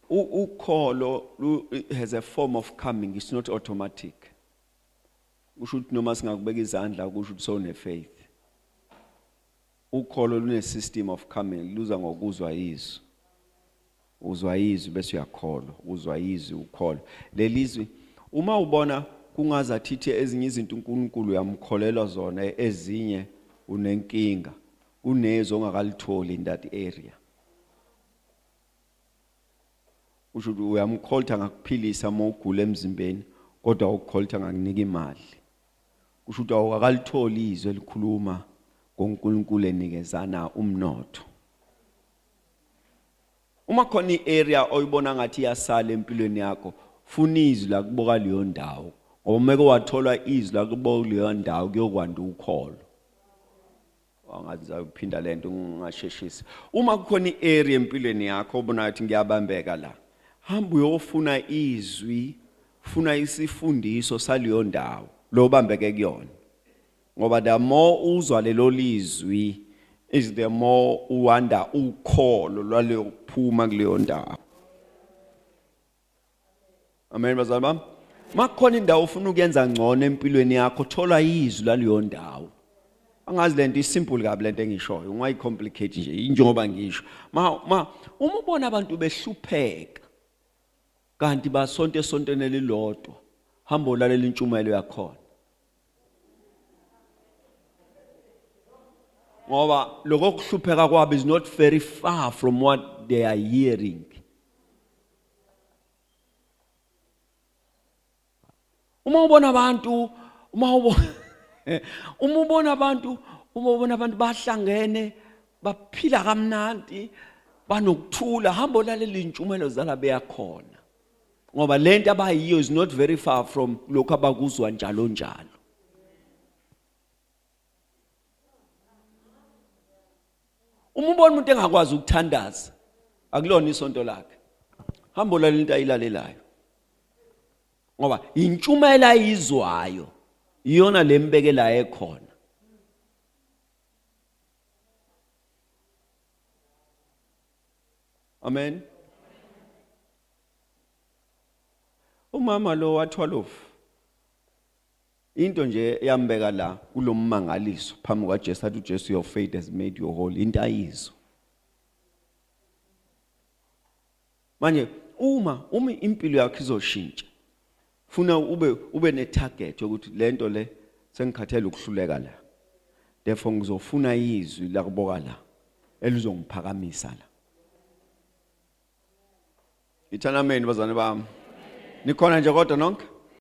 ukholo has a form of coming. It's not automatic. Kusho ukuthi noma singakubeka izandla kusho ukuthi sone faith. Ukholo lune system of coming. Luza ngokuzwa izwi. Uzwa izwi bese uyakholwa. Uzwa izwi ukholwa. Lelizwi uma ubona kungazathi ezinye izinto uNkulunkulu uyamkholelwa zona, ezinye unenkinga, unezo ongakalitholi in that area. Usho uyamkholwa ngakuphilisa uma ugula emzimbeni, kodwa ukukholwa ngakunika imali. Kusho ukuthi awukalitholi izwi elikhuluma ngoNkulunkulu enikezana umnotho. Uma khona iarea oyibona ngathi iyasala empilweni yakho, funa izwi la kuboka leyo ndawo. Ngoba meke wathola izwi la kuboka leyo ndawo kuyokwanda ukholo. Angathi zaphinda lento ngingasheshisa. Uma kukhona iarea empilweni yakho obona ukuthi ngiyabambeka la, hamba uyofuna izwi, funa isifundiso saleyo ndawo lo bambeke kuyona. Ngoba the more uzwa lelo lizwi is the more uwanda ukholo lwaleyo kuphuma kuleyo ndawo. Amen bazalwane bami. Makhona indawo ufuna ukuyenza ngcono empilweni yakho, thola izwi laleyo ndawo. Angazi lento isimple kabi lento engishoyo, ungayicomplicate nje njengoba ngisho. Uma ubona abantu behlupheka kanti basonto esontweni elilodwa, hamba ulalela intshumayelo yakhona. Ngoba lokho kuhlupheka kwabo is not very far from what they are hearing. Uma ubona abantu bahlangene baphila kamnandi banokuthula, hamba ulalela intshumayelo zala beyakhona. Ngoba lento abayiyo is not very far from lokho abakuzwa njalo njalo. Uma ubona umuntu engakwazi ukuthandaza, akulona isonto lakhe. Hamba ulalela into ayilalelayo. Ngoba intshumayelo ayizwayo iyona lembekela ekhona. Amen. Umama lo wa-12 into nje yambeka la kulommangaliso phambi kwaJesu athi uJesu, your faith has made you whole. Into ayizo. Manje uma impilo yakho izoshintsha, funa ube ne-target ukuthi lento le sengikhathele ukuhluleka la. Therefore ngizofuna izwi la kuboka la elizongiphakamisa la. Ithana amen bazane bami. Nikhona nje kodwa nonke?